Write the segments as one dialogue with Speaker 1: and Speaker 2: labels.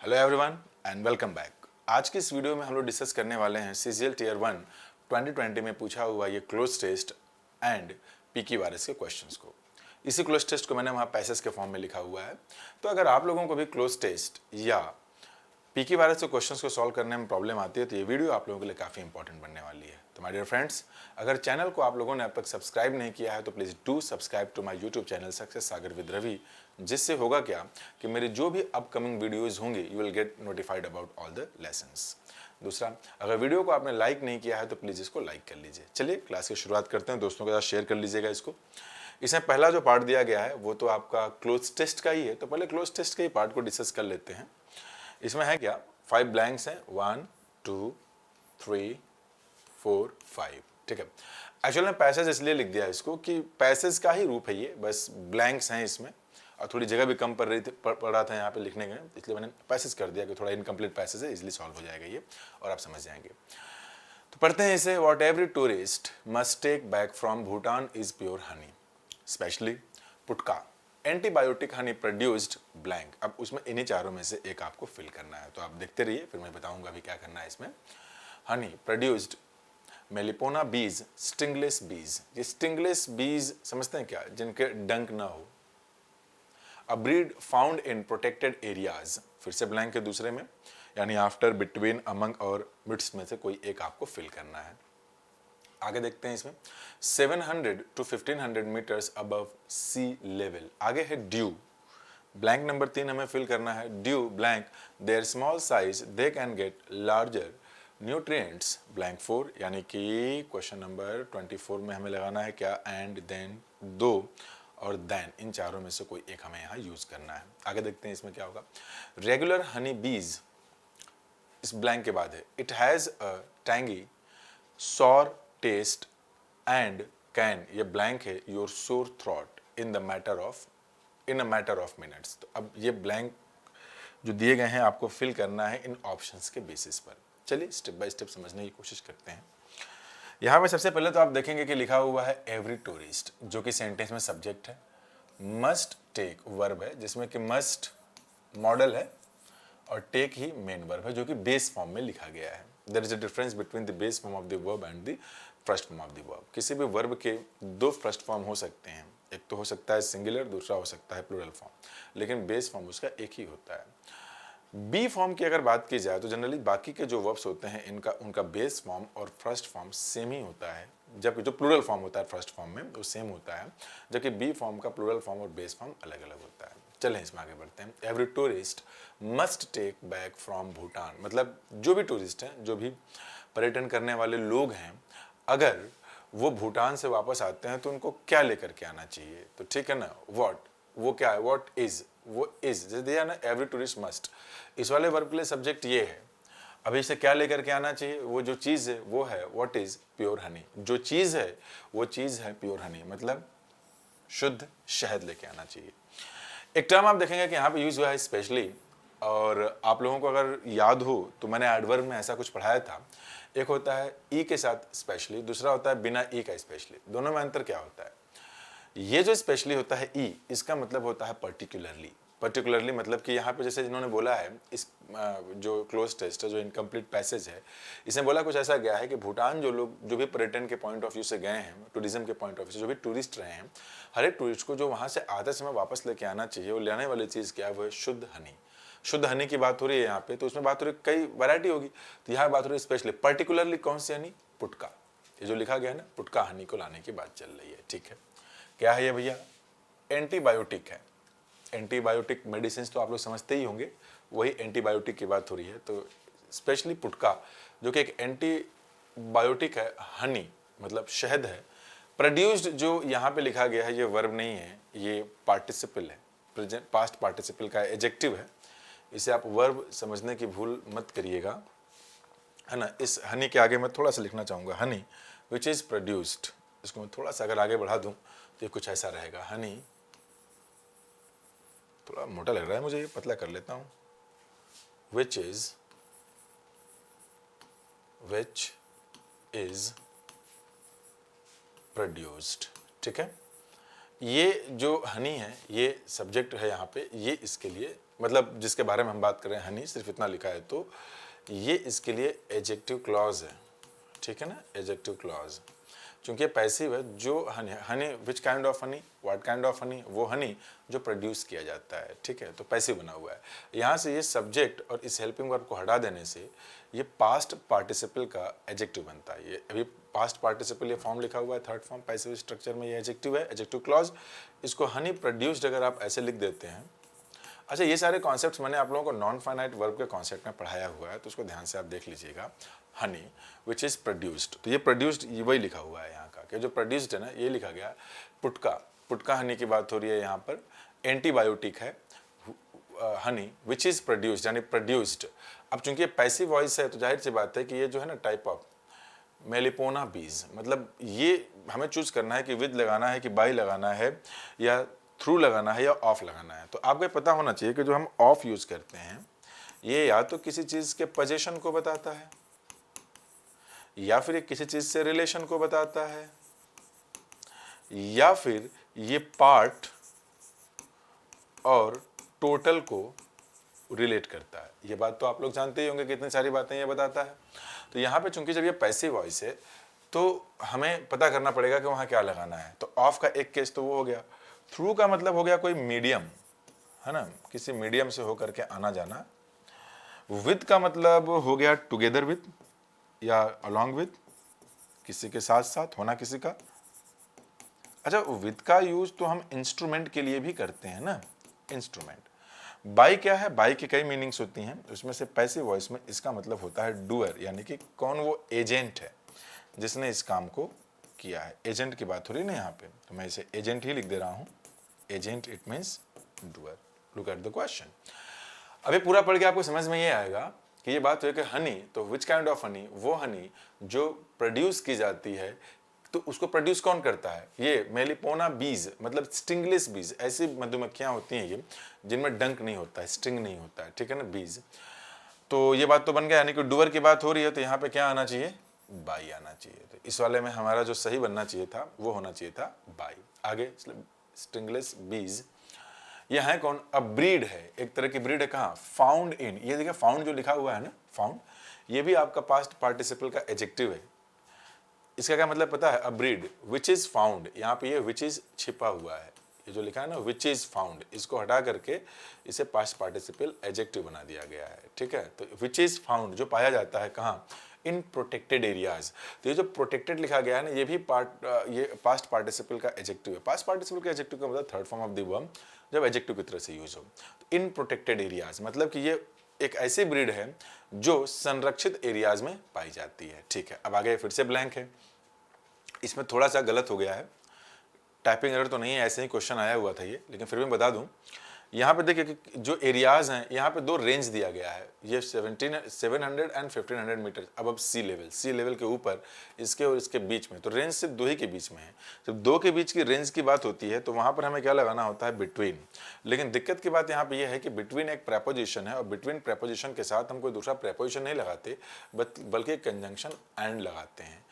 Speaker 1: Hello everyone and welcome back. आज की इस वीडियो में हम लोग डिस्कस करने वाले हैं सीजीएल टीयर 1 2020 में पूछा हुआ ये क्लोज टेस्ट एंड पीकी वायरस के क्वेश्चंस को। इसी क्लोज टेस्ट को मैंने वहाँ पैसेज के फॉर्म में लिखा हुआ है। तो अगर आप लोगों को भी क्लोज टेस्ट या पीकी वायरस के क्वेश्चंस को सॉल्व करने में प्रॉब्लम आती है तो ये वीडियो आप लोगों के लिए काफ़ी इंपॉर्टेंट बनने वाली है। तो माय डियर फ्रेंड्स, अगर चैनल को आप लोगों ने अब तक सब्सक्राइब नहीं किया है तो please do subscribe to my YouTube channel success Sagar with Ravi, जिससे होगा क्या कि मेरे जो भी अपकमिंग वीडियोज होंगे you will get notified about all the lessons. दूसरा, अगर वीडियो को आपने लाइक नहीं किया है तो प्लीज़ इसको लाइक कर लीजिए। चलिए क्लास की शुरुआत करते हैं, दोस्तों के साथ शेयर कर लीजिएगा इसको। इसमें पहला जो पार्ट दिया गया है वो तो आपका क्लोज टेस्ट का ही है, तो पहले क्लोज टेस्ट के ही पार्ट को डिस्कस कर लेते हैं। इसमें है क्या, 5 ब्लैंक्स हैं, 1 2 3 4 5, ठीक है। एक्चुअली में पैसेज इसलिए लिख दिया इसको कि पैसेज का ही रूप है ये, बस ब्लैंक्स हैं इसमें और थोड़ी जगह भी कम पड़ रहा था यहाँ पे लिखने के, इसलिए मैंने पैसेज कर दिया कि थोड़ा इनकम्प्लीट पैसेज है, इजिली सॉल्व हो जाएगा ये और आप समझ जाएंगे। तो पढ़ते हैं इसे। What every tourist must take back from Bhutan is pure honey, specially putka, antibiotic honey produced blank. अब उसमें इन्हीं चारों में से एक आपको फिल करना है, तो आप देखते रहिए, फिर मैं बताऊंगा अभी क्या करना है इसमें। हनी प्रोड्यूस्ड मेलिपोना बीज, स्टिंगलेस बीज। ये स्टिंगलेस बीज समझते हैं क्या, जिनके डंक ना हो। अ breed found in protected areas, फिर से ब्लैंक के दूसरे में, यानी आफ्टर, बिटवीन, अमंग और मिड्स में से कोई एक आपको फिल करना है। आगे देखते हैं इसमें 700 to 1500 meters above sea level. आगे है ड्यू, ब्लैंक नंबर 3 हमें फिल करना है। Due blank their small size they can get larger nutrients blank 4, यानी कि क्वेश्चन नंबर 24 में हमें लगाना है क्या, एंड देन, दो और देन, इन चारों में से कोई एक हमें यहाँ यूज करना है। आगे देखते हैं इसमें क्या होगा। रेगुलर हनी बीज इस ब्लैंक के बाद है। It has a tangy sour taste and can, ये ब्लैंक है, your sore throat in a matter of minutes. तो अब ये ब्लैंक जो दिए गए हैं आपको फिल करना है इन ऑप्शंस के बेसिस पर। चलिए स्टेप बाय स्टेप समझने की कोशिश करते हैं। यहाँ पे सबसे पहले तो आप देखेंगे कि लिखा हुआ है एवरी टूरिस्ट, जो कि सेंटेंस में सब्जेक्ट है। मस्ट टेक वर्ब है, जिसमें कि मस्ट मॉडल है और टेक ही मेन वर्ब है, जो कि बेस फॉर्म में लिखा गया है। There is a difference between the base form of the verb and the first form of the verb. किसी भी वर्ब के दो फर्स्ट फॉर्म हो सकते हैं, एक तो हो सकता है सिंगुलर, दूसरा हो सकता है प्लूरल फॉर्म, लेकिन बेस फॉर्म उसका एक ही होता है। बी फॉर्म की अगर बात की जाए तो जनरली बाकी के जो वर्ब्स होते हैं इनका उनका बेस फॉर्म और फर्स्ट फॉर्म सेम ही होता है, जबकि जो प्लूरल फॉर्म होता है फर्स्ट फॉर्म में वो सेम होता है, जबकि बी फॉर्म का प्लूरल फॉर्म और बेस फॉर्म अलग अलग होता है। चलें इसमें आगे बढ़ते हैं। Every tourist must take back from Bhutan, मतलब जो भी टूरिस्ट हैं, जो भी पर्यटन करने वाले लोग हैं, अगर वो भूटान से वापस आते हैं तो उनको क्या लेकर के आना चाहिए। तो ठीक है ना, वॉट, वो क्या है, वॉट इज, वो इज, जैसे दिया ना एवरी टूरिस्ट मस्ट, इस वाले वर्ब के लिए सब्जेक्ट ये है। अभी इसे क्या लेकर के आना चाहिए, वो जो चीज़ है वो है व्हाट इज प्योर हनी, जो चीज़ है वो चीज़ है प्योर हनी, मतलब शुद्ध शहद लेके आना चाहिए। एक टर्म आप देखेंगे कि यहाँ पे यूज हुआ है स्पेशली, और आप लोगों को अगर याद हो तो मैंने एडवर्ब में ऐसा कुछ पढ़ाया था। एक होता है ई के साथ स्पेशली, दूसरा होता है बिना ई का स्पेशली। दोनों में अंतर क्या होता है, ये जो स्पेशली होता है ई, इसका मतलब होता है पर्टिकुलरली। पर्टिकुलरली मतलब कि यहाँ पे जैसे जिन्होंने बोला है, इस जो क्लोज टेस्ट है, जो इनकम्प्लीट पैसेज है, इसमें बोला कुछ ऐसा गया है कि भूटान जो लोग जो भी पर्यटन के पॉइंट ऑफ व्यू से गए हैं, टूरिज्म के पॉइंट ऑफ व्यू से जो भी टूरिस्ट रहे हैं, हर एक टूरिस्ट को जो वहाँ से आते समय वापस लेके आना चाहिए, वो लेने वाली चीज़ क्या है, वो है शुद्ध हनी। शुद्ध हनी की बात हो रही है यहाँ पे, तो उसमें बात हो रही है, कई वैरायटी होगी, तो यहाँ बात हो रही है स्पेशली पर्टिकुलरली कौन सी हनी, पुटका। ये जो लिखा गया है ना, पुटका हनी को लाने की बात चल रही है, ठीक है। क्या है ये भैया, एंटीबायोटिक है। एंटीबायोटिक मेडिसिन तो आप लोग समझते ही होंगे, वही एंटीबायोटिक की बात हो रही है। तो स्पेशली पुटका जो कि एक एंटीबायोटिक है, हनी मतलब शहद है। प्रोड्यूस्ड जो यहाँ पे लिखा गया है ये वर्ब नहीं है, ये पार्टिसिपल है, प्रेजेंट पास्ट पार्टिसिपल का एडजेक्टिव है। इसे आप वर्ब समझने की भूल मत करिएगा, है ना। इस हनी के आगे मैं थोड़ा सा लिखना चाहूँगा, हनी विच इज़ प्रोड्यूस्ड। इसको मैं थोड़ा सा अगर आगे बढ़ा दूँ तो ये कुछ ऐसा रहेगा, हनी, थोड़ा मोटा लग रहा है मुझे, ये पतला कर लेता हूँ, विच इज प्रोड्यूस्ड, ठीक है। ये जो हनी है ये सब्जेक्ट है यहाँ पे, ये इसके लिए मतलब जिसके बारे में हम बात कर रहे हैं हनी, सिर्फ इतना लिखा है तो ये इसके लिए एडजेक्टिव क्लॉज है, ठीक है ना, एडजेक्टिव क्लॉज। चूंकि पैसिव है, जो Honey, Honey which kind of honey, what kind of honey, वो हनी जो प्रोड्यूस किया जाता है, ठीक है, तो पैसिव बना हुआ है। यहाँ से ये सब्जेक्ट और इस हेल्पिंग वर्ब को हटा देने से ये पास्ट पार्टिसिपल का एडजेक्टिव बनता है। ये अभी पास्ट पार्टिसिपल ये फॉर्म लिखा हुआ है, थर्ड फॉर्म पैसिव स्ट्रक्चर में, ये एडजेक्टिव है, एडजेक्टिव क्लॉज। इसको हनी प्रोड्यूस्ड अगर आप ऐसे लिख देते हैं। अच्छा, ये सारे कॉन्सेप्ट्स मैंने आप लोगों को नॉन फाइनाइट वर्ब के कॉन्सेप्ट में पढ़ाया हुआ है, तो उसको ध्यान से आप देख लीजिएगा। हनी विच इज़ प्रोड्यूस्ड, तो ये प्रोड्यूस्ड ये वही लिखा हुआ है यहाँ का, कि जो प्रोड्यूस्ड है ना ये लिखा गया। पुटका, पुटका हनी की बात हो रही है यहाँ पर। एंटीबायोटिक है हनी विच इज़ प्रोड्यूस्ड, यानी प्रोड्यूस्ड। अब चूंकि ये पैसिव वॉइस है तो जाहिर सी बात है कि ये जो है ना टाइप ऑफ मेलिपोना बीज, मतलब ये हमें चूज करना है कि विद लगाना है कि बाई लगाना है या थ्रू लगाना है या ऑफ लगाना है। तो आपको पता होना चाहिए कि जो हम ऑफ यूज करते हैं ये या तो किसी चीज के पोजीशन को बताता है या फिर ये किसी चीज से रिलेशन को बताता है या फिर ये पार्ट और टोटल को रिलेट करता है। ये बात तो आप लोग जानते ही होंगे कि इतनी सारी बातें ये बताता है। तो यहाँ पे चूंकि जब ये पैसिव वॉइस है तो हमें पता करना पड़ेगा कि वहाँ क्या लगाना है। तो ऑफ का एक केस तो वो हो गया। थ्रू का मतलब हो गया कोई मीडियम, है ना, किसी मीडियम से होकर के आना जाना। विद का मतलब हो गया टुगेदर विद या अलॉन्ग विद, किसी के साथ साथ होना किसी का। अच्छा, विद का यूज तो हम इंस्ट्रूमेंट के लिए भी करते हैं ना, इंस्ट्रूमेंट। बाई क्या है, बाई की कई मीनिंग्स होती हैं, उसमें से पैसिव वॉइस में इसका मतलब होता है डूअर, यानी कि कौन, वो एजेंट है जिसने इस काम को किया है। एजेंट की बात हो रही है ना यहाँ पे, तो मैं इसे एजेंट ही लिख दे रहा हूँ। Agent it means doer. Look at the question. अभी पूरा पढ़ के आपको समझ में ये आएगा कि ये बात है कि हनी, तो विच काइंड ऑफ हनी, वो हनी जो प्रोड्यूस की जाती है, तो उसको प्रोड्यूस कौन करता है, ये मेलिपोना बीज, मतलब स्टिंगलेस बीज। ऐसी मधुमक्खियां होती हैं ये जिनमें डंक नहीं होता है, स्टिंग नहीं होता है, ठीक है ना, बीज। तो ये बात तो बन गया, यानी कि डूअर की बात हो रही है तो यहाँ पे क्या आना चाहिए, बाई आना चाहिए। तो इस वाले में हमारा जो सही बनना चाहिए था वो होना चाहिए था बाई। आगे स्टिंगलेस बीज, ये है कौन, अब ब्रीड है, एक तरह की ब्रीड है। कहाँ, फाउंड इन। ये देखिए फाउंड जो लिखा हुआ है ना, फाउंड, ये भी आपका पास्ट पार्टिसिपल का एडजेक्टिव है। इसका क्या मतलब पता है, अ ब्रीड विच इज फाउंड, यहाँ पे ये विच इज छिपा हुआ है, ये जो लिखा है ना विच इज फाउंड, इसको हटा करके इसे पास्ट पार्टिसिपल एडजेक्टिव बना दिया गया है, ठीक है। तो विच इज फाउंड जो पाया जाता है कहाँ, इन प्रोटेक्टेड एरियाज। तो ये जो प्रोटेक्टेड लिखा गया है ना, ये भी ये पास्ट पार्टिसिपल का एडजेक्टिव है। पास्ट पार्टिसिपल का एडजेक्टिव का मतलब third form of the verb जब एडजेक्टिव की तरह से यूज हो। तो इन प्रोटेक्टेड एरियाज मतलब कि ये एक ऐसी ब्रीड है जो संरक्षित एरियाज में पाई जाती है, ठीक है। अब आगे फिर से ब्लैंक है, इसमें थोड़ा सा गलत हो गया है, टाइपिंग एरर तो नहीं है, ऐसे ही क्वेश्चन आया हुआ था ये, लेकिन फिर भी बता दूं। यहाँ पे देखिए कि जो एरियाज हैं, यहाँ पे दो रेंज दिया गया है, ये 700 एंड 1500 मीटर अब सी लेवल के ऊपर इसके और इसके बीच में। तो रेंज सिर्फ दो ही के बीच में है। जब दो के बीच की रेंज की बात होती है तो वहाँ पर हमें क्या लगाना होता है, बिटवीन। लेकिन दिक्कत की बात यहाँ पे यह है कि बिटवीन एक प्रेपोजिशन है और बिटवीन प्रेपोजिशन के साथ हम कोई दूसरा प्रेपोजिशन नहीं लगाते, बल्कि कंजंक्शन एंड लगाते हैं।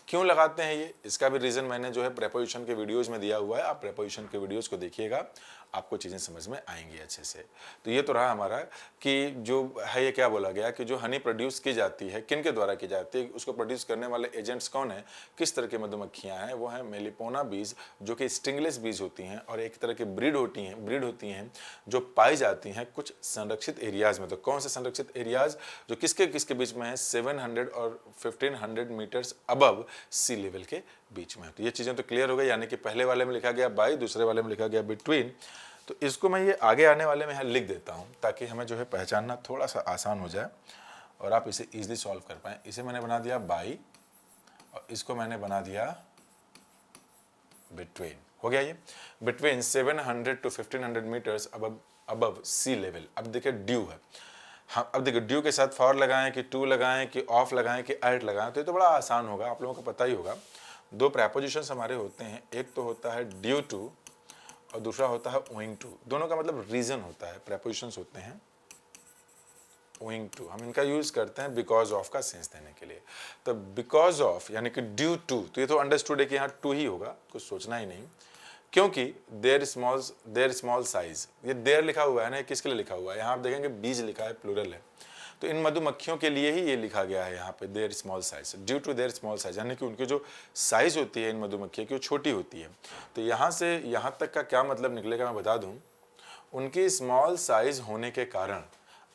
Speaker 1: क्यों लगाते हैं ये, इसका भी रीज़न मैंने जो है प्रेपोजिशन के वीडियोज़ में दिया हुआ है, आप प्रेपोजिशन के वीडियोज़ को देखिएगा, आपको चीज़ें समझ में आएंगी अच्छे से। तो ये तो रहा हमारा कि जो है ये क्या बोला गया कि जो हनी प्रोड्यूस की जाती है किन के द्वारा की जाती है, उसको प्रोड्यूस करने वाले एजेंट्स कौन है, किस तरह की मधुमक्खियाँ हैं, वो हैं मेलिपोना बीज जो कि स्टिंगलेस बीज होती हैं और एक तरह की ब्रीड होती हैं जो पाई जाती हैं कुछ संरक्षित एरियाज़ में। तो कौन से संरक्षित एरियाज़, जो किसके किसके बीच में है, 700 और 1500 मीटर्स अबव सी लेवल के बीच में। तो ये चीज़ें तो क्लियर हो गई, यानी कि पहले वाले में लिखा गया बाई, दूसरे वाले में लिखा गया बिटवीन। तो इसको मैं ये आगे आने वाले में यहाँ लिख देता हूँ ताकि हमें जो है पहचानना थोड़ा सा आसान हो जाए और आप इसे ईजिली सॉल्व कर पाएँ। इसे मैंने बना दिया बाई और इसको मैंने बना दिया बिटवीन। हो गया ये between 700 to 1500 meters above sea level. अब देखिए ड्यू है, हाँ अब देखिए ड्यू के साथ फॉर लगाएं कि टू लगाएं कि ऑफ लगाएं कि एट लगाएं, तो ये तो बड़ा आसान होगा, आप लोगों को पता ही होगा। दो प्रेपोजिशंस हमारे होते हैं, एक तो होता है ड्यू टू और दूसरा होता है ओइंग टू। दोनों का मतलब रीजन होता है, प्रेपोजिशंस होते हैं ओइंग टू, हम इनका यूज करते हैं बिकॉज ऑफ का सेंस देने के लिए। तो बिकॉज ऑफ यानी कि ड्यू टू, तो ये तो अंडरस्टूड है कि यहाँ टू ही होगा, कुछ सोचना ही नहीं। क्योंकि देयर स्मॉल साइज, ये देयर लिखा हुआ है ना, किसके लिए लिखा हुआ है, यहाँ आप देखेंगे बीज लिखा है, प्लूरल है, तो इन मधुमक्खियों के लिए ही ये लिखा गया है यहाँ पे their small size, due to their small size, यानी कि उनकी जो साइज होती है इन मधुमक्खियों की वो छोटी होती है। तो यहाँ से यहाँ तक का क्या मतलब निकलेगा मैं बता दूँ, उनकी स्मॉल साइज होने के कारण,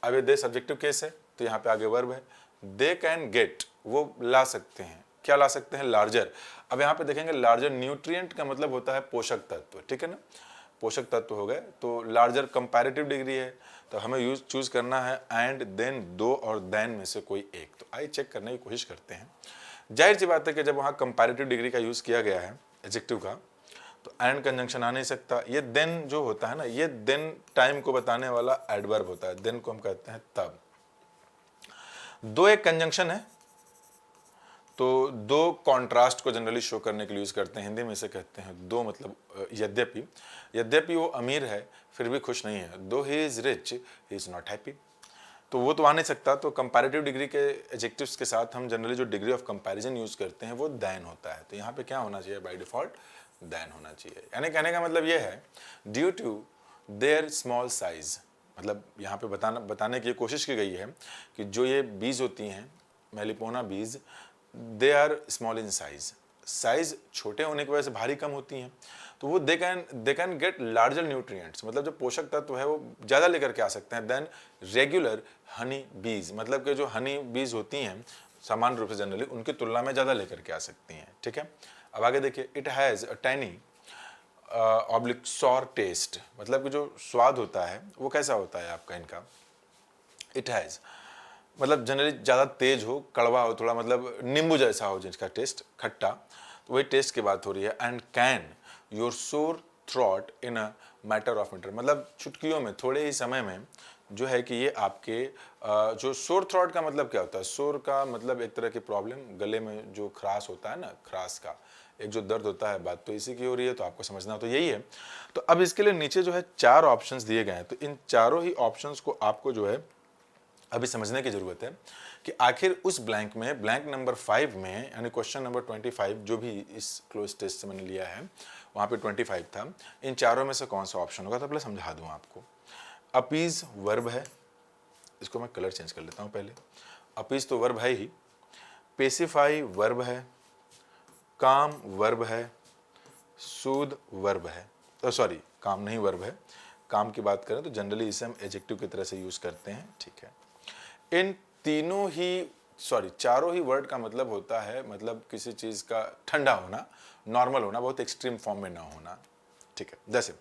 Speaker 1: अब ये दे सब्जेक्टिव केस है तो यहाँ पे आगे वर्ब है, दे कैन गेट, वो ला सकते हैं, क्या ला सकते हैं, लार्जर। अब यहाँ पे देखेंगे लार्जर न्यूट्रिएंट का मतलब होता है पोषक तत्व, ठीक है ना, पोषक तत्व हो गए, तो लार्जर कंपैरेटिव डिग्री है, तो हमें चूज करना है एंड देन, दो और देन में से कोई एक। तो आइए चेक करने की कोशिश करते हैं। जाहिर सी बात है कि जब वहाँ कंपैरेटिव डिग्री का यूज किया गया है एडजेक्टिव का, तो एंड कंजंक्शन आ नहीं सकता। ये देन जो होता है ना, ये देन टाइम को बताने वाला एडवर्ब होता है, देन को हम कहते हैं तब। दो एक कंजंक्शन है, तो दो कॉन्ट्रास्ट को जनरली शो करने के लिए यूज करते हैं, हिंदी में इसे कहते हैं दो, मतलब यद्यपि, यद्यपि वो अमीर है फिर भी खुश नहीं है, दो he is rich he is not happy, तो वो तो आ नहीं सकता। तो कंपैरेटिव डिग्री के एडजेक्टिव्स के साथ हम जनरली जो डिग्री ऑफ कंपैरिजन यूज करते हैं वो देन होता है, तो यहाँ पे क्या होना चाहिए, बाय डिफॉल्ट देन होना चाहिए। यानी कहने का मतलब ये है, due to their small size, मतलब यहाँ पे बताने की कोशिश की गई है कि जो ये बीज होती हैं melipona bees, they are small in size, size छोटे होने की वजह से भारी कम होती हैं, तो वो दे कैन गेट लार्जर न्यूट्रिएंट्स, मतलब जो पोषक तत्व है वो ज़्यादा लेकर के आ सकते हैं देन रेगुलर हनी बीज, मतलब कि जो हनी बीज होती हैं सामान्य रूप से जनरली उनकी तुलना में ज़्यादा लेकर के आ सकती हैं, ठीक है। अब आगे देखिए, it has a tiny oblique sour taste, मतलब कि जो स्वाद होता है वो कैसा होता है आपका इनका, इट हैज़ मतलब जनरली ज़्यादा तेज हो, कड़वा हो थोड़ा, मतलब नींबू जैसा हो जिसका टेस्ट, खट्टा, तो वही टेस्ट की बात हो रही है। And can your sore throat in a matter of metre, मतलब चुटकियों में, थोड़े ही समय में जो है कि ये आपके जो सोर थ्रॉट का मतलब क्या होता है, सोर का मतलब एक तरह की प्रॉब्लम, गले में जो खराश होता है ना, खराश का एक जो दर्द होता है, बात तो इसी की हो रही है, तो आपको समझना तो यही है। तो अब इसके लिए नीचे जो है 4 ऑप्शंस दिए गए हैं, तो इन चारों ही ऑप्शंस को आपको जो है अभी समझने की जरूरत है कि आखिर उस ब्लैंक में, ब्लैंक नंबर 5 में, यानी क्वेश्चन नंबर 25 जो भी इस क्लोज टेस्ट से मैंने लिया है वहाँ पे 25 था, इन चारों में से कौन सा ऑप्शन होगा। तो पहले समझा दूँ आपको, अपीज वर्ब है, इसको मैं कलर चेंज कर लेता हूँ पहले, अपीज तो वर्ब है ही, पेसिफाई वर्ब है, काम वर्ब है, सूद वर्ब है, तो सॉरी काम नहीं वर्ब है, काम की बात करें तो जनरली इसे हम एडजेक्टिव की तरह से यूज करते हैं, ठीक है। इन तीनों ही चारों ही वर्ड का मतलब होता है, मतलब किसी चीज का ठंडा होना, नॉर्मल होना, बहुत एक्सट्रीम फॉर्म में ना होना, ठीक है। जैसे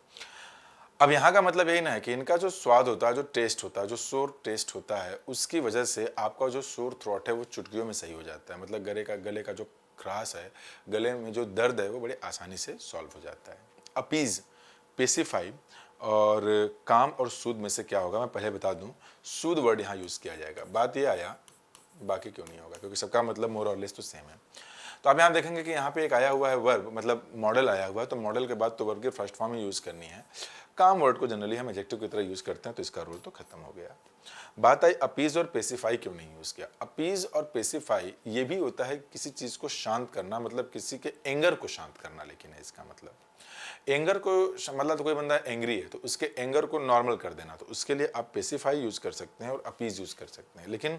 Speaker 1: अब यहाँ का मतलब यही ना है कि इनका जो स्वाद होता है, जो टेस्ट होता है, जो सोर टेस्ट होता है, उसकी वजह से आपका जो सोर थ्रोट है वो चुटकियों में सही हो जाता है, मतलब गले का जो खराश है, गले में जो दर्द है वो बड़े आसानी से सॉल्व हो जाता है। अपीज, पेसिफाई और काम और सूद में से क्या होगा मैं पहले बता दूं, सूद वर्ड यहाँ यूज किया जाएगा। बात ये आया, बाकी क्यों नहीं होगा, क्योंकि सबका मतलब मोर और लेस तो सेम है। तो आप यहाँ देखेंगे कि यहाँ पे एक आया हुआ है वर्ब, मतलब मॉडल आया हुआ है, तो मॉडल के बाद तो वर्ब की फर्स्ट फॉर्म ही यूज करनी है। काम वर्ड को जनरली हम एडजेक्टिव की तरह यूज करते हैं, तो इसका रूल तो खत्म हो गया। बात आई अपीज और पेसिफाई क्यों नहीं यूज किया। अपीज और पेसिफाई ये भी होता है किसी चीज को शांत करना, मतलब किसी के एंगर को शांत करना, लेकिन है इसका मतलब एंगर को, मतलब तो कोई बंदा एंग्री है तो उसके एंगर को नॉर्मल कर देना, तो उसके लिए आप पेसिफाई यूज कर सकते हैं और अपीज यूज कर सकते हैं। लेकिन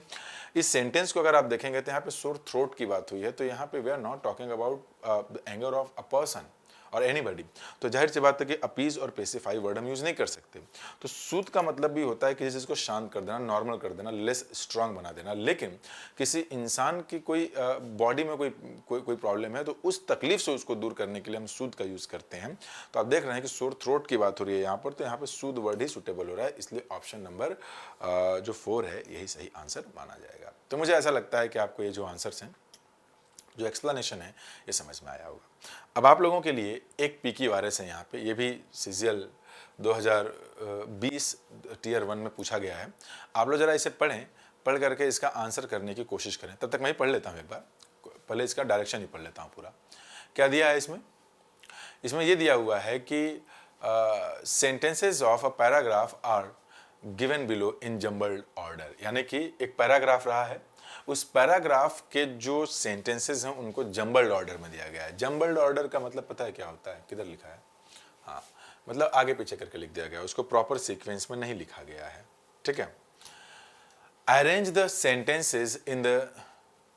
Speaker 1: इस सेंटेंस को अगर आप देखेंगे तो यहाँ पे सोर थ्रोट की बात हुई है, तो यहाँ पे we are not talking about the anger of a person और एनीबॉडी, तो जाहिर सी बात है कि अपीज और पेसिफाई वर्ड हम यूज नहीं कर सकते। तो सूद का मतलब भी होता है किसी चीज को शांत कर देना, नॉर्मल कर देना, लेस स्ट्रांग बना देना। लेकिन किसी इंसान की कोई बॉडी में कोई प्रॉब्लम है तो उस तकलीफ से उसको दूर करने के लिए हम सूद का यूज करते हैं। तो आप देख रहे हैं कि सोर थ्रोट की बात हो रही है यहाँ पर, तो यहाँ पर सूद वर्ड ही सुटेबल हो रहा है, इसलिए ऑप्शन नंबर जो 4 है यही सही आंसर माना जाएगा। तो मुझे ऐसा लगता है कि आपको ये जो आंसर्स हैं, जो एक्सप्लेनेशन है, ये समझ में आया होगा। अब आप लोगों के लिए एक पीकी वायरस है यहाँ पे, ये भी सीजीएल 2020 टीयर 1 में पूछा गया है। आप लोग जरा इसे पढ़ करके इसका आंसर करने की कोशिश करें। तब तक मैं ही पढ़ लेता हूँ एक बार, पहले इसका डायरेक्शन ही पढ़ लेता हूँ पूरा। क्या दिया है इसमें ये दिया हुआ है कि sentences of a paragraph are given below in jumbled order, यानी कि एक पैराग्राफ रहा है, उस पैराग्राफ के जो सेंटेंसेस हैं उनको जम्बल्ड ऑर्डर में दिया गया है। जम्बल्ड ऑर्डर का मतलब पता है क्या होता है, किधर लिखा है, मतलब आगे पीछे करके लिख दिया गया, उसको प्रॉपर सीक्वेंस में नहीं लिखा गया है, ठीक है। Arrange the sentences in the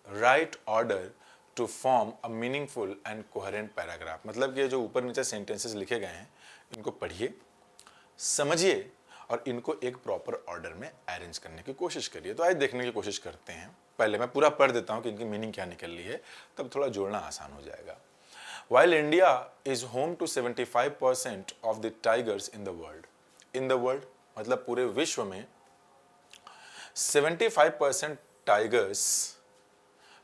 Speaker 1: right order to form a meaningful and coherent paragraph. मतलब कि ये जो ऊपर नीचे सेंटेंसेस लिखे गए हैं इनको पढ़िए, समझिए और इनको एक प्रॉपर ऑर्डर में अरेंज करने की कोशिश करिए। तो आज देखने की कोशिश करते हैं। पहले मैं पूरा पढ़ देता हूं कि इनकी मीनिंग क्या निकल रही है, तब थोड़ा जोड़ना आसान हो जाएगा। While India is home to 75% of the tigers in the world, in the world मतलब पूरे विश्व में 75% टाइगर्स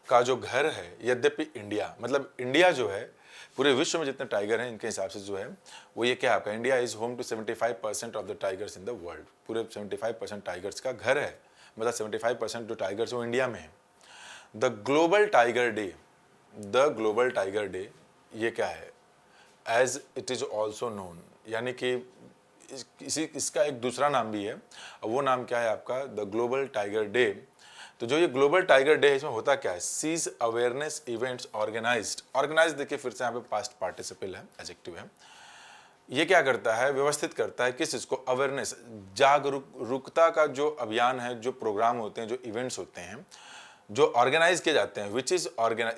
Speaker 1: का जो घर है, यद्यपि इंडिया मतलब इंडिया जो है पूरे विश्व में जितने टाइगर हैं इनके हिसाब से जो है वो ये क्या आपका, India is home to 75% of the tigers in the world. पूरे 75% टाइगर्स का घर है, मतलब 75% जो टाइगर्स वो इंडिया में है। The global tiger day, the global tiger day ये क्या है, as it is also known, यानी कि इसका एक दूसरा नाम भी है, वो नाम क्या है आपका, द ग्लोबल टाइगर डे। तो जो ये ग्लोबल टाइगर डे है इसमें होता क्या है, sees awareness events organised. Organise देखिए फिर से यहाँ पे पास्ट पार्टिसिपल है, एडजेक्टिव है। ये क्या करता है, व्यवस्थित करता है किस चीज को, अवेयरनेस, जागरूकता का जो अभियान है, जो प्रोग्राम होते हैं, जो इवेंट्स होते हैं जो ऑर्गेनाइज किए जाते हैं, which is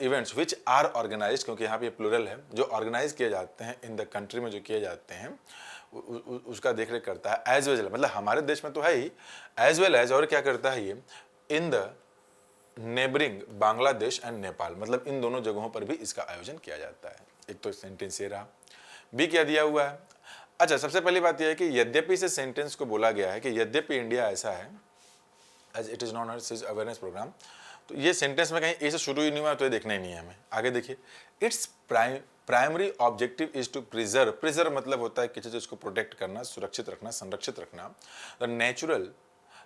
Speaker 1: events which are organise, क्योंकि यहाँ पे प्लूरल है, जो ऑर्गेनाइज किए जाते हैं इन द कंट्री में जो किए जाते हैं उसका देख रेख करता है। एज वेल मतलब हमारे देश में तो है ही, एज वेल एज और क्या करता है ये, in the neighbouring Bangladesh and Nepal, मतलब इन दोनों जगहों पर भी इसका आयोजन किया जाता है। एक तो सेंटेंस ये रहा। बी क्या दिया हुआ है, अच्छा सबसे पहली बात यह है कि यद्यपि से सेंटेंस को बोला गया है कि यद्यपि इंडिया ऐसा है, as it is known as awareness programme. तो ये सेंटेंस में कहीं ए से शुरू ही नहीं हुआ तो ये देखना ही नहीं है हमें। आगे देखिए, its primary objective is to preserve, preserve मतलब होता है किसी चीज को प्रोटेक्ट करना, सुरक्षित रखना, संरक्षित रखना, the natural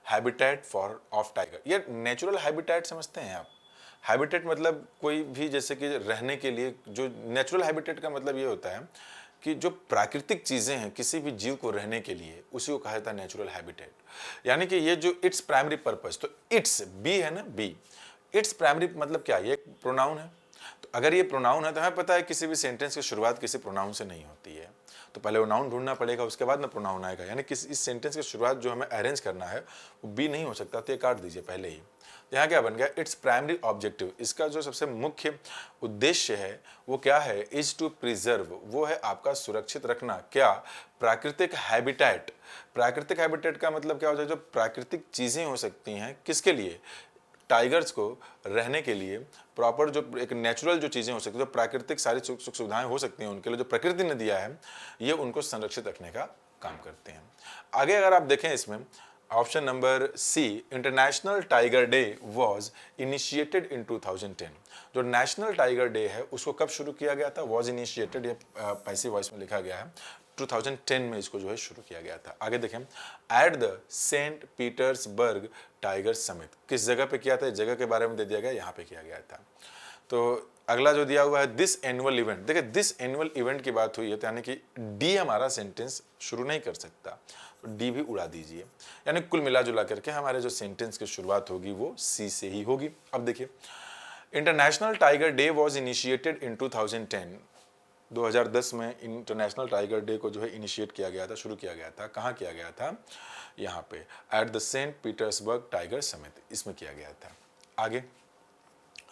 Speaker 1: habitat for of tiger. ये नेचुरल हैबिटेट समझते हैं आप, हैबिटेट मतलब कोई भी जैसे कि रहने के लिए, जो नेचुरल हैबिटेट का मतलब ये होता है कि जो प्राकृतिक चीज़ें हैं किसी भी जीव को रहने के लिए, उसी को कहा जाता है नेचुरल हैबिटेट। यानी कि ये जो इट्स प्राइमरी पर्पस, तो इट्स बी है ना, बी इट्स प्राइमरी मतलब क्या, ये प्रोनाउन है। तो अगर ये प्रोनाउन है तो हमें पता है किसी भी सेंटेंस की शुरुआत किसी प्रोनाउन से नहीं होती है, तो पहले वो नाउन ढूंढना पड़ेगा, उसके बाद में प्रोनाउन आएगा। यानी कि इस सेंटेंस की शुरुआत जो हमें अरेंज करना है वो बी नहीं हो सकता, तो ये काट दीजिए पहले ही। यहाँ क्या बन गया, इट्स प्राइमरी ऑब्जेक्टिव, इसका जो सबसे मुख्य उद्देश्य है वो क्या है, इज टू प्रिजर्व, वो है आपका सुरक्षित रखना, क्या, प्राकृतिक हैबिटेट। प्राकृतिक हैबिटेट का मतलब क्या हो जाए, जो प्राकृतिक चीजें हो सकती हैं किसके लिए, टाइगर्स को रहने के लिए, प्रॉपर जो एक नेचुरल जो चीज़ें हो सकती हैं, जो प्राकृतिक सारी सुख सुविधाएं हो सकती हैं उनके लिए, जो प्रकृति ने दिया है, ये उनको संरक्षित रखने का काम करते हैं। आगे अगर आप देखें इसमें option number C, international tiger day was initiated in 2010। जो नेशनल टाइगर डे है उसको कब शुरू किया गया था, वॉज इनिशिएटेड, ये पैसिव वॉइस में लिखा गया है, 2010 में इसको जो है शुरू किया गया था। आगे देखें, at the Saint Petersburg tiger summit, किस जगह पे किया था, इस जगह के बारे में दे दिया गया, यहाँ पे किया गया था। तो अगला जो दिया हुआ है, दिस एनुअल इवेंट, देखिए दिस एनुअल इवेंट की बात हुई है तो यानी कि डी हमारा सेंटेंस शुरू नहीं कर सकता, तो डी भी उड़ा दीजिए। यानी कुल मिला जुला करके हमारे जो सेंटेंस की शुरुआत होगी वो सी से ही होगी। अब देखिए, international tiger day was initiated in 2010, 2010 में इंटरनेशनल टाइगर डे को जो है इनिशिएट किया गया था, शुरू किया गया था। कहाँ किया गया था, यहाँ पे at the Saint Petersburg tiger summit, इसमें किया गया था। आगे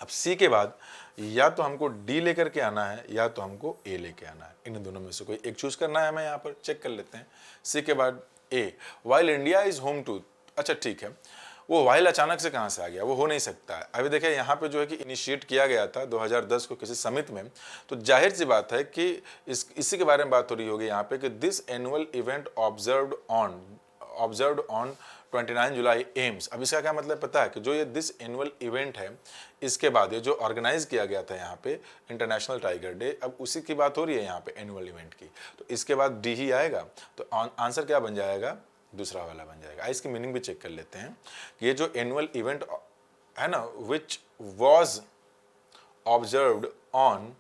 Speaker 1: अब सी के बाद या तो हमको डी लेकर के आना है या तो हमको ए लेके आना है, इन दोनों में से कोई एक चूज करना है हमें। यहाँ पर चेक कर लेते हैं, सी के बाद A, while India is home to, अच्छा ठीक है, वो वाइल अचानक से कहाँ से आ गया, वो हो नहीं सकता है। अभी देखिए यहाँ पे जो है कि इनिशिएट किया गया था 2010 को किसी समिट में, तो जाहिर सी बात है कि इसी के बारे में बात हो रही होगी यहाँ पे कि this annual event observed on 29 July AIIMS. अब इसका क्या मतलब पता है कि जो ये दिस एनुअल इवेंट है, इसके बाद ये जो ऑर्गेनाइज किया गया था यहाँ पे इंटरनेशनल टाइगर डे, अब उसी की बात हो रही है यहाँ पे एनुअल इवेंट की, तो इसके बाद डी ही आएगा, तो आंसर क्या बन जाएगा, दूसरा वाला बन जाएगा। इसकी मीनिंग भी चेक कर लेते हैं कि ये जो एनुअल इवेंट है ना, विच वॉज ऑब्जर्व्ड ऑन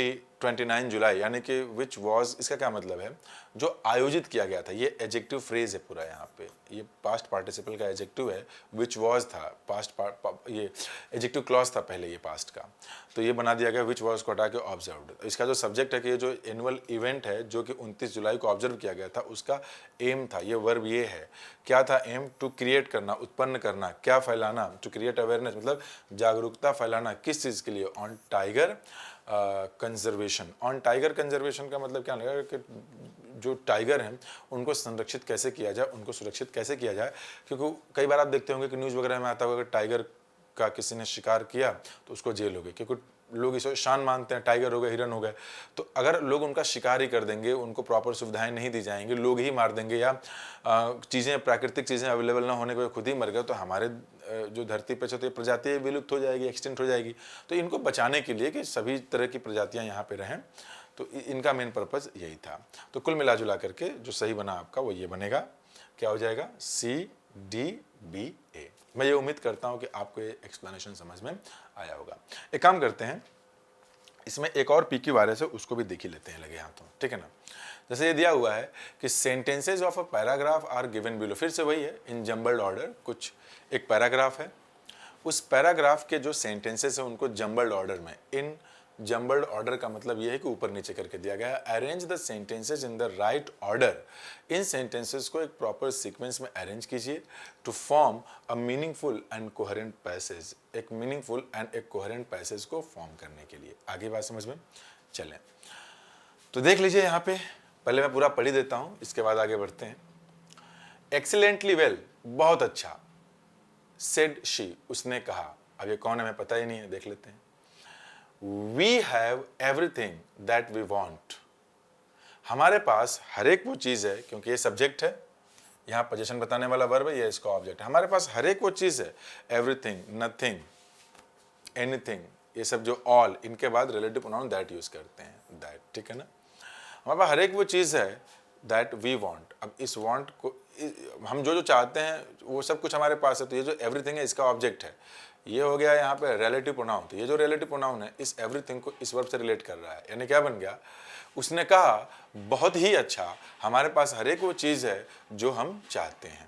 Speaker 1: 29 जुलाई, यानी कि विच वॉज, इसका क्या मतलब है, जो आयोजित किया गया था, ये एडजेक्टिव फ्रेज है पूरा यहाँ पे, ये पास्ट पार्टिसिपल का एडजेक्टिव है विच वॉज था, ये एडजेक्टिव क्लॉज था पहले ये पास्ट का, तो ये बना दिया गया विच वॉज को हटा के ऑब्जर्व्ड। इसका जो सब्जेक्ट है कि ये जो एनुअल इवेंट है जो कि 29 जुलाई को ऑब्जर्व किया गया था उसका एम था, ये वर्ब ये है, क्या था एम? टू क्रिएट करना, उत्पन्न करना, क्या फैलाना, टू क्रिएट अवेयरनेस मतलब जागरूकता फैलाना, किस चीज़ के लिए? On tiger conservation. On tiger conservation का मतलब क्या लगा कि जो टाइगर हैं उनको संरक्षित कैसे किया जाए, उनको सुरक्षित कैसे किया जाए, क्योंकि कई बार आप देखते होंगे कि न्यूज़ वगैरह में आता होगा कि टाइगर का किसी ने शिकार किया तो उसको जेल हो गई, क्योंकि लोग इसे शान मानते हैं, टाइगर हो गए, हिरन हो गए, तो अगर लोग उनका शिकार ही कर देंगे, उनको प्रॉपर सुविधाएं नहीं दी जाएंगी, लोग ही मार देंगे या चीज़ें, प्राकृतिक चीज़ें अवेलेबल ना होने के खुद ही मर गए, तो हमारे जो धरती पर तो ये प्रजातियाँ विलुप्त हो जाएगी, एक्सटेंट हो जाएगी। तो इनको बचाने के लिए कि सभी तरह की प्रजातियाँ यहाँ पे रहें, तो इनका मेन पर्पज़ यही था। तो कुल मिला जुला करके जो सही बना आपका वो ये बनेगा, क्या हो जाएगा? CDBA। मैं ये उम्मीद करता हूँ कि आपको ये एक्सप्लेनेशन समझ में आया होगा। एक काम करते हैं, इसमें एक और PQ वायरस है उसको भी देख ही लेते हैं लगे हाथों, ठीक है ना। जैसे ये दिया हुआ है कि sentences of a paragraph are given below, फिर से वही है इन जम्बल्ड ऑर्डर। कुछ एक पैराग्राफ है, उस पैराग्राफ के जो सेंटेंसेस हैं उनको जम्बल्ड ऑर्डर में, इन जम्बल्ड ऑर्डर का मतलब यह है कि ऊपर नीचे करके दिया गया है। Arrange the sentences in the right order, इन सेंटेंसेस को एक प्रॉपर सीक्वेंस में अरेंज कीजिए to form a meaningful and coherent passage, एक मीनिंगफुल एंड एक कोहेरेंट पैसेज को फॉर्म करने के लिए। आगे बात समझ में चलें तो देख लीजिए यहाँ पे, पहले मैं पूरा पढ़ ही देता हूँ, इसके बाद आगे बढ़ते हैं। एक्सीलेंटली वेल, बहुत अच्छा। सेड शी, उसने कहा। अब ये कौन है हमें पता ही नहीं है, देख लेते हैं। We have everything that we want, हमारे पास हर एक वो चीज़ है, क्योंकि ये सब्जेक्ट है, यहाँ पोजीशन बताने वाला वर्ब है, ये इसका ऑब्जेक्ट है। हमारे पास हर एक वो चीज़ है, एवरीथिंग, नथिंग, एनीथिंग, ये सब जो ऑल, इनके बाद रिलेटिव प्रोनाउन दैट यूज करते हैं, दैट, ठीक है ना। हमारे पास हर एक वो चीज़ है दैट वी वांट। अब इस वांट को हम जो जो चाहते हैं वो सब कुछ हमारे पास है, तो ये जो एवरीथिंग है इसका ऑब्जेक्ट है। ये हो गया यहाँ पे रिलेटिव प्रोनाउन, तो ये जो रिलेटिव प्रोनाउन है इस एवरीथिंग को इस वर्ब से रिलेट कर रहा है, यानी क्या बन गया? उसने कहा बहुत ही अच्छा, हमारे पास हर एक वो चीज़ है जो हम चाहते हैं।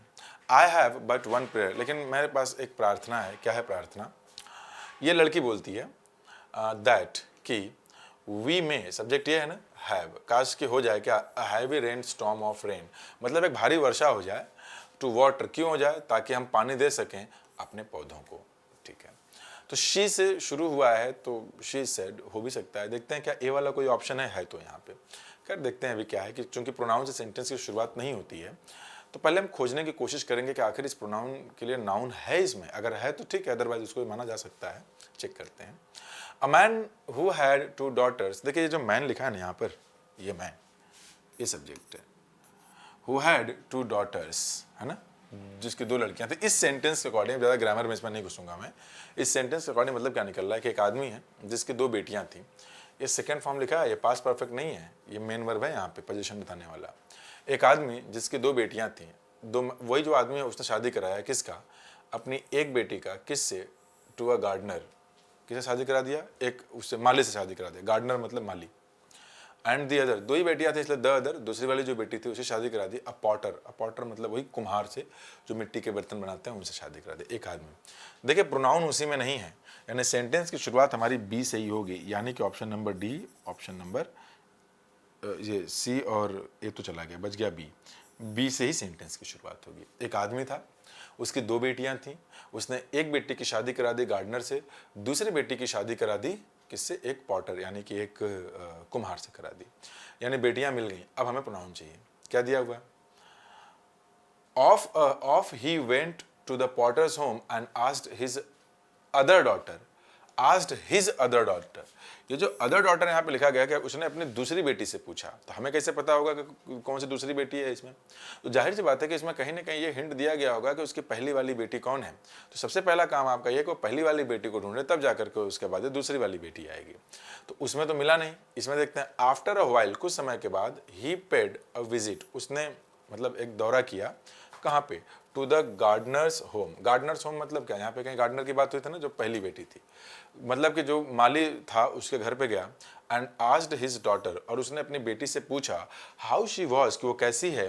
Speaker 1: I have but one prayer, लेकिन मेरे पास एक प्रार्थना है। क्या है प्रार्थना? ये लड़की बोलती है दैट कि वी में, सब्जेक्ट ये है ना हैव, काश की हो जाए क्या? A heavy rain storm of rain, मतलब एक भारी वर्षा हो जाए। टू वाटर, क्यों हो जाए? ताकि हम पानी दे सकें अपने पौधों को, ठीक है। तो शी से शुरू हुआ है तो शी सेड हो भी सकता है। देखते हैं क्या ए वाला कोई ऑप्शन है तो यहाँ पे कर देखते हैं अभी क्या है कि चूंकि प्रोनाउन से सेंटेंस की शुरुआत नहीं होती है, तो पहले हम खोजने की कोशिश करेंगे कि आखिर इस प्रोनाउन के लिए नाउन है इसमें। अगर है तो ठीक है, अदरवाइज उसको भी माना जा सकता है। चेक करते हैं। A man who had 2 daughters, देखिए ये जो मैन लिखा है ना यहाँ पर, ये मैन, ये सब्जेक्ट है। हु हैड 2 daughters, है ना, जिसकी 2 लड़कियां थी। इस सेंटेंस के अकॉर्डिंग, ज़्यादा ग्रामर में इसमें नहीं घुसूंगा मैं, इस सेंटेंस के अकॉर्डिंग मतलब क्या निकल रहा है कि एक आदमी है जिसकी 2 बेटियां थी। ये सेकंड फॉर्म लिखा है, ये पास्ट परफेक्ट नहीं है, ये मेन वर्ब है यहाँ पे पोजीशन बताने वाला। एक आदमी जिसकी 2 बेटियां थी, वही जो आदमी है उसने शादी कराया किसका? अपनी एक बेटी का, किससे? टू अ गार्डनर, किसे शादी करा दिया? एक उससे, माली से शादी करा दिया। गार्डनर मतलब माली। एंड दी अदर, 2 ही बेटियां थी इसलिए द अदर, दूसरी वाली जो बेटी थी उसे शादी करा दी। अ पॉटर, अ पॉटर मतलब वही कुम्हार से जो मिट्टी के बर्तन बनाते हैं उनसे शादी करा दी। एक आदमी, देखिए प्रोनाउन उसी में नहीं है, यानी सेंटेंस की शुरुआत हमारी बी से ही होगी, यानी कि option number D, option number ये सी और ए तो चला गया, बच गया बी से ही सेंटेंस की शुरुआत होगी। एक आदमी था, उसकी 2 बेटियां थीं, उसने एक बेटी की शादी करा दी गार्डनर से, दूसरी बेटी की शादी करा दी किससे? एक पॉटर, यानी कि एक कुम्हार से करा दी, यानी बेटियां मिल गई। अब हमें प्रोनाउन चाहिए, क्या दिया हुआ है? Off he went to the potter's home and asked his other daughter, asked his other daughter. ये जो अदर डॉटर यहाँ पे लिखा गया कि उसने अपनी दूसरी बेटी से पूछा, तो हमें कैसे पता होगा कि कौन सी दूसरी बेटी है इसमें? तो जाहिर सी बात है कि इसमें कहीं ना कहीं ये हिंट दिया गया होगा कि उसकी पहली वाली बेटी कौन है। तो सबसे पहला काम आपका ये कि पहली वाली बेटी को ढूंढे, तब जाकर के उसके बाद दूसरी वाली बेटी आएगी। तो उसमें तो मिला नहीं। इसमें देखते हैं आफ्टर अ व्हाइल, कुछ समय के बाद, ही पेड अ विजिट, उसने मतलब एक दौरा किया, कहाँ पे? To the gardener's home. Gardener's home मतलब क्या? यहाँ पे कहीं गार्डनर की बात हुई थी ना, जो पहली बेटी थी, मतलब कि जो माली था उसके घर पे गया। एंड आस्क्ड हिज डॉटर, और उसने अपनी बेटी से पूछा हाउ शी वॉज, कि वो कैसी है।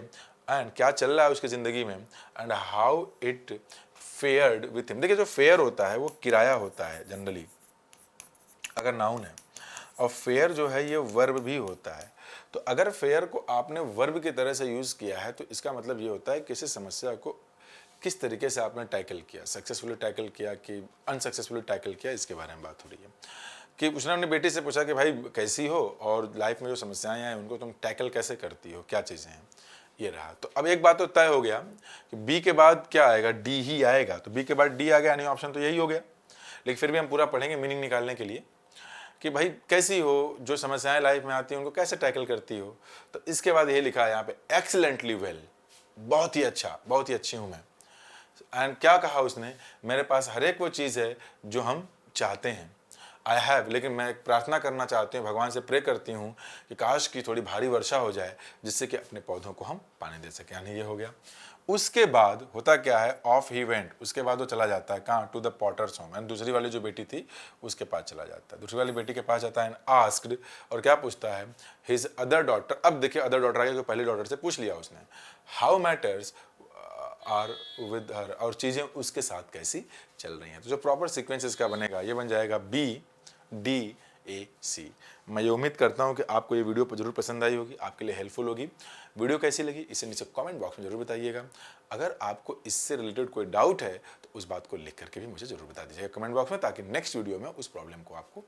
Speaker 1: एंड क्या चल रहा है उसकी ज़िंदगी में, and how it fared with him. देखिए जो फेयर होता है वो किराया होता है जनरली, अगर नाउन है, और फेयर जो है ये वर्ब भी होता है। तो अगर फेयर को आपने वर्ब की तरह से यूज़ किया है तो इसका मतलब ये होता है किसी समस्या को किस तरीके से आपने टैकल किया, सक्सेसफुली टैकल किया कि अनसक्सेसफुली टैकल किया, इसके बारे में बात हो रही है। कि उसने अपनी बेटी से पूछा कि भाई कैसी हो, और लाइफ में जो समस्याएं हैं उनको तुम टैकल कैसे करती हो, क्या चीज़ें हैं, ये रहा। तो अब एक बात तो तय हो गया कि बी के बाद क्या आएगा, डी ही आएगा। तो बी के बाद डी आ गया, यानी ऑप्शन तो यही हो गया। लेकिन फिर भी हम पूरा पढ़ेंगे मीनिंग निकालने के लिए कि भाई कैसी हो, जो समस्याएं लाइफ में आती हैं उनको कैसे टैकल करती हो। तो इसके बाद यही लिखा है यहाँ पे, एक्सीलेंटली वेल, बहुत ही अच्छा, बहुत ही अच्छी हूँ मैं। एंड क्या कहा उसने, मेरे पास हर एक वो चीज़ है जो हम चाहते हैं, आई हैव, लेकिन मैं एक प्रार्थना करना चाहती हूँ, भगवान से प्रे करती हूँ कि काश की थोड़ी भारी वर्षा हो जाए जिससे कि अपने पौधों को हम पानी दे सकें। यानी ये हो गया। उसके बाद होता क्या है, ऑफ ही वेंट, उसके बाद वो चला जाता है कहाँ, to the potter's home, and दूसरी वाली जो बेटी थी उसके पास चला जाता है, दूसरी वाली बेटी के पास जाता है एंड आस्क्ड, और क्या पूछता है, हिज अदर डॉटर। अब देखिए अदर डॉटर आ गया, पहली डॉटर से पूछ लिया उसने, how matters are with her, और चीज़ें उसके साथ कैसी चल रही हैं। तो जो प्रॉपर सीक्वेंस इसका बनेगा ये बन जाएगा बी डी ए सी। मैं ये उम्मीद करता हूँ कि आपको ये वीडियो जरूर पसंद आई होगी, आपके लिए हेल्पफुल होगी। वीडियो कैसी लगी इसे नीचे कमेंट बॉक्स में जरूर बताइएगा। अगर आपको इससे रिलेटेड कोई डाउट है तो उस बात को लिख करके भी मुझे जरूर बता दीजिएगा कमेंट बॉक्स में, ताकि नेक्स्ट वीडियो में उस प्रॉब्लम को आपको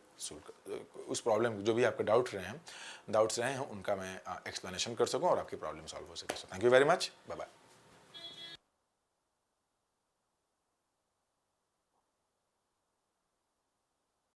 Speaker 1: उस प्रॉब्लम जो भी आपके डाउट्स रहे हैं उनका मैं एक्सप्लेनेशन कर सकूँ और आपकी प्रॉब्लम सॉल्व हो सके। So thank you very much, bye bye.